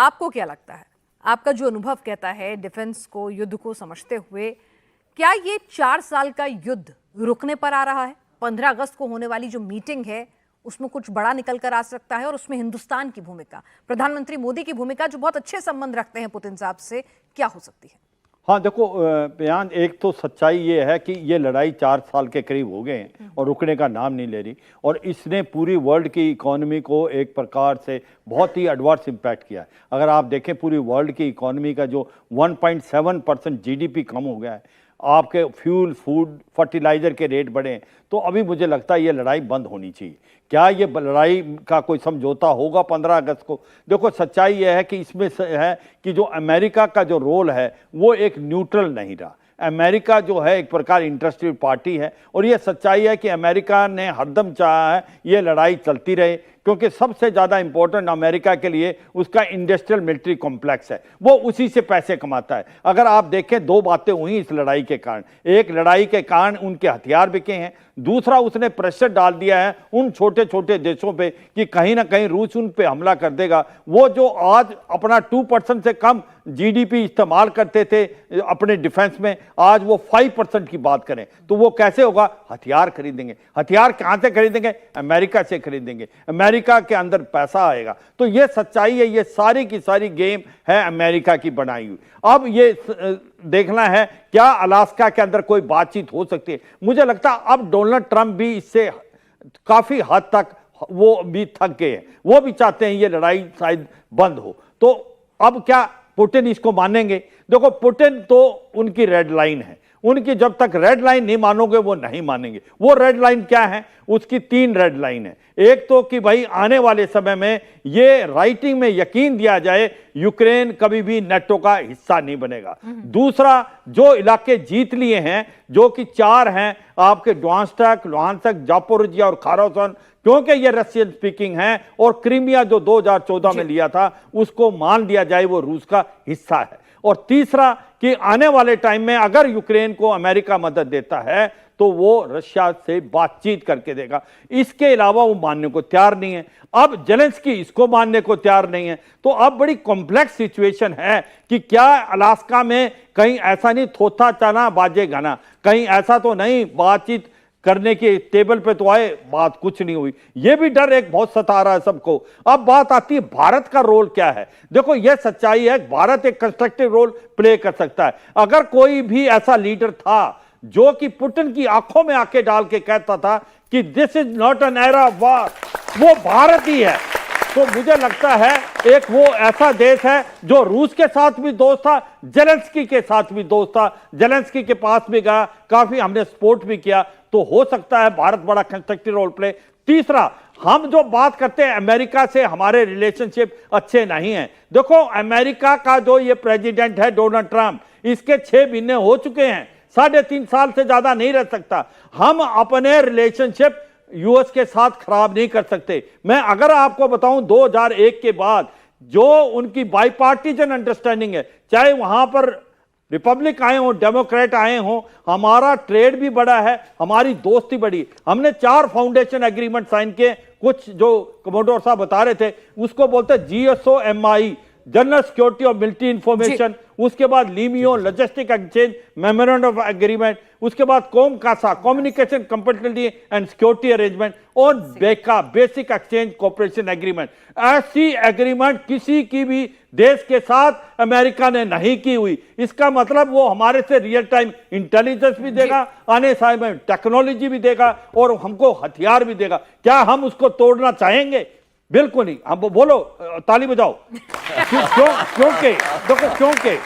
आपको क्या लगता है, आपका जो अनुभव कहता है डिफेंस को, युद्ध को समझते हुए, क्या ये 4 साल का युद्ध रुकने पर आ रहा है? 15 अगस्त को होने वाली जो मीटिंग है उसमें कुछ बड़ा निकल कर आ सकता है और उसमें हिंदुस्तान की भूमिका, प्रधानमंत्री मोदी की भूमिका, जो बहुत अच्छे संबंध रखते हैं पुतिन साहब से, क्या हो सकती है? हाँ देखो बयान, एक तो सच्चाई ये है कि ये लड़ाई 4 साल के करीब हो गए हैं और रुकने का नाम नहीं ले रही, और इसने पूरी वर्ल्ड की इकोनॉमी को एक प्रकार से बहुत ही एडवर्स इम्पैक्ट किया है। अगर आप देखें पूरी वर्ल्ड की इकोनॉमी का जो 1.7% जीडीपी कम हो गया है, आपके फ्यूल, फूड, फर्टिलाइजर के रेट बढ़े हैं, तो अभी मुझे लगता है ये लड़ाई बंद होनी चाहिए। क्या ये लड़ाई का कोई समझौता होगा 15 अगस्त को? देखो सच्चाई यह है कि इसमें है कि जो अमेरिका का जो रोल है वो एक न्यूट्रल नहीं रहा। अमेरिका जो है एक प्रकार इंटरेस्टेड पार्टी है, और ये सच्चाई है कि अमेरिका ने हरदम चाहा है ये लड़ाई चलती रहे, क्योंकि सबसे ज़्यादा इंपॉर्टेंट अमेरिका के लिए उसका इंडस्ट्रियल मिलिट्री कॉम्प्लेक्स है, वो उसी से पैसे कमाता है। अगर आप देखें, 2 बातें हुई इस लड़ाई के कारण। एक, लड़ाई के कारण उनके हथियार बिके हैं, दूसरा उसने प्रेशर डाल दिया है उन छोटे छोटे देशों पे कि कहीं ना कहीं रूस उन पे हमला कर देगा। वो जो आज अपना 2% से कम जीडीपी इस्तेमाल करते थे अपने डिफेंस में, आज वो 5% की बात करें तो वो कैसे होगा? हथियार खरीदेंगे। हथियार कहां से खरीदेंगे? अमेरिका से खरीदेंगे। अमेरिका के अंदर पैसा आएगा। तो ये सच्चाई है, ये सारी की सारी गेम है अमेरिका की बनाई हुई। अब ये देखना है क्या अलास्का के अंदर कोई बातचीत हो सकती है। मुझे लगता है अब डोनाल्ड ट्रंप भी इससे काफी हद तक वो भी थक गए हैं, वो भी चाहते हैं ये लड़ाई शायद बंद हो। तो अब क्या पुतिन इसको मानेंगे? देखो पुतिन तो उनकी रेड लाइन है, उनकी जब तक रेड लाइन नहीं मानोगे वो नहीं मानेंगे। वो रेड लाइन क्या है? उसकी 3 रेड लाइन है। एक तो कि भाई आने वाले समय में ये राइटिंग में यकीन दिया जाए यूक्रेन कभी भी नेटो का हिस्सा नहीं बनेगा। दूसरा, जो इलाके जीत लिए हैं, जो कि 4 हैं आपके, डोनेत्स्क, लुहांस्क, जापोरिजिया और खार्सन, क्योंकि ये रशियन स्पीकिंग है, और क्रीमिया जो 2014 में लिया था उसको मान लिया जाए वो रूस का हिस्सा है। और तीसरा कि आने वाले टाइम में अगर यूक्रेन को अमेरिका मदद देता है तो वो रशिया से बातचीत करके देगा। इसके अलावा वो मानने को तैयार नहीं है। अब जेलेंस्की इसको मानने को तैयार नहीं है। तो अब बड़ी कॉम्प्लेक्स सिचुएशन है कि क्या अलास्का में कहीं ऐसा नहीं थोथा चना बाजे गाना, कहीं ऐसा तो नहीं बातचीत करने के टेबल पे तो आए, बात कुछ नहीं हुई। यह भी डर एक बहुत सता रहा है सबको। अब बात आती है भारत का रोल क्या है। देखो यह सच्चाई है, भारत एक कंस्ट्रक्टिव रोल प्ले कर सकता है। अगर कोई भी ऐसा लीडर था जो कि पुतिन की आंखों में आंखें डाल के कहता था कि this is not an era of war, वो भारत ही है। तो मुझे लगता है एक वो ऐसा देश है जो रूस के साथ भी दोस्त था, जेलेंस्की के साथ भी दोस्त था, जेलेंस्की के पास भी गया, काफी हमने सपोर्ट भी किया। तो हो सकता है भारत बड़ा कंस्ट्रक्टिव रोल प्ले। तीसरा, हम जो बात करते हैं अमेरिका से हमारे रिलेशनशिप अच्छे नहीं हैं। देखो अमेरिका का जो ये प्रेसिडेंट है डोनाल्ड ट्रंप, इसके 6 महीने हो चुके हैं, 3.5 साल से ज्यादा नहीं रह सकता। हम अपने रिलेशनशिप यूएस के साथ खराब नहीं कर सकते। मैं अगर आपको बताऊं 2001 के बाद जो उनकी बाईपार्टीजन अंडरस्टैंडिंग है, चाहे वहां पर रिपब्लिक आए हों, डेमोक्रेट आए हों, हमारा ट्रेड भी बड़ा है, हमारी दोस्ती बड़ी। हमने 4 फाउंडेशन एग्रीमेंट साइन किए। कुछ जो कमोडोर साहब बता रहे थे उसको बोलते GSOMI, जनरल सिक्योरिटी और मिलिट्री इंफॉर्मेशन, उसके बाद LEMOA logistic exchange memorandum of agreement, उसके बाद COMCASA communication compatibility and security arrangement, और BECA basic exchange cooperation agreement. ऐसी एग्रीमेंट किसी की भी देश के साथ अमेरिका ने नहीं की हुई। इसका मतलब वो हमारे से रियल टाइम इंटेलिजेंस भी देगा, आने समय में टेक्नोलॉजी भी देगा, और हमको हथियार भी देगा। क्या हम उसको तोड़ना चाहेंगे? बिल्कुल नहीं। हम बोलो, ताली बजाओ। क्योंकि देखो, क्योंकि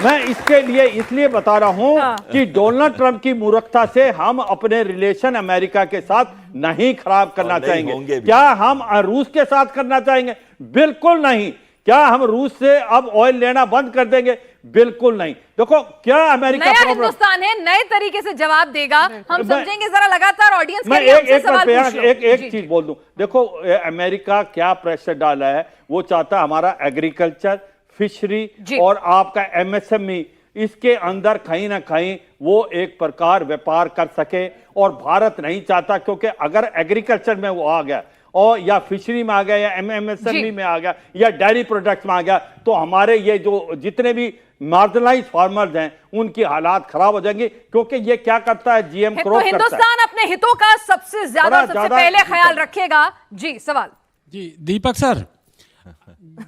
मैं इसके लिए इसलिए बता रहा हूं कि डोनाल्ड ट्रंप की मूर्खता से हम अपने रिलेशन अमेरिका के साथ नहीं खराब करना चाहेंगे। क्या हम रूस के साथ करना चाहेंगे? बिल्कुल नहीं। क्या हम रूस से अब ऑयल लेना बंद कर देंगे? बिल्कुल नहीं। देखो क्या अमेरिका नया हिंदुस्तान है, नए तरीके से जवाब देगा, हम समझेंगे। जरा लगातार ऑडियंस के लिए एक चीज बोल दूं। देखो अमेरिका क्या प्रेशर डाला है, वो चाहता है हमारा एग्रीकल्चर, फिशरी और आपका MSME, इसके अंदर कहीं ना कहीं वो एक प्रकार व्यापार कर सके, और भारत नहीं चाहता। क्योंकि अगर एग्रीकल्चर में वो आ गया और या फिशरी में आ गया या एमएसएमई में आ गया या डेयरी प्रोडक्ट्स में आ गया, तो हमारे ये जो जितने भी मार्जिनलाइज फार्मर्स हैं उनकी हालात खराब हो जाएंगे। क्योंकि ये क्या करता है, जीएम तो क्रॉप करता है। हिंदुस्तान अपने हितों का सबसे ज्यादा सबसे पहले ख्याल रखेगा। जी सवाल। जी दीपक सर,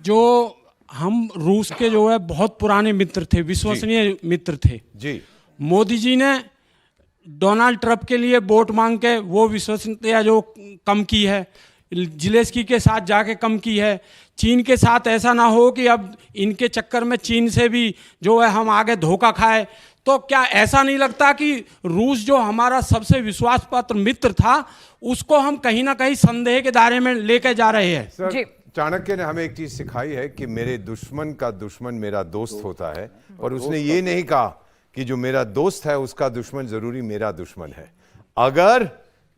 जो हम रूस के जो है बहुत पुराने मित्र थे, विश्वसनीय मित्र थे जी। मोदी जी ने डोनाल्ड ट्रंप के लिए वोट मांग के वो विश्वसनीयता जो कम की है, जिलेस्की के साथ जाके कम की है। चीन के साथ ऐसा ना हो कि अब इनके चक्कर में चीन से भी जो है हम आगे धोखा खाए। तो क्या ऐसा नहीं लगता कि रूस जो हमारा सबसे विश्वास पात्र मित्र था, उसको हम कहीं ना कहीं संदेह के दायरे में लेके जा रहे हैं? सर, चाणक्य ने हमें एक चीज सिखाई है कि मेरे दुश्मन का दुश्मन मेरा दोस्त होता है, और उसने ये नहीं कहा कि जो मेरा दोस्त है उसका दुश्मन जरूरी मेरा दुश्मन है। अगर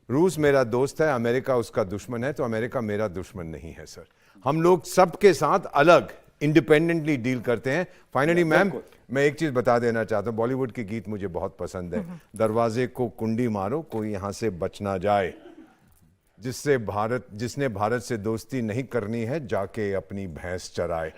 रूस मेरा दोस्त है, अमेरिका उसका दुश्मन है, तो अमेरिका मेरा दुश्मन नहीं है। सर, हम लोग सबके साथ अलग इंडिपेंडेंटली डील करते हैं। फाइनली मैम, मैं एक चीज बता देना चाहता हूं, बॉलीवुड के गीत मुझे बहुत पसंद है। दरवाजे को कुंडी मारो, कोई यहां से बच ना जाए। जिसने भारत से दोस्ती नहीं करनी है, जाके अपनी भैंस चराए।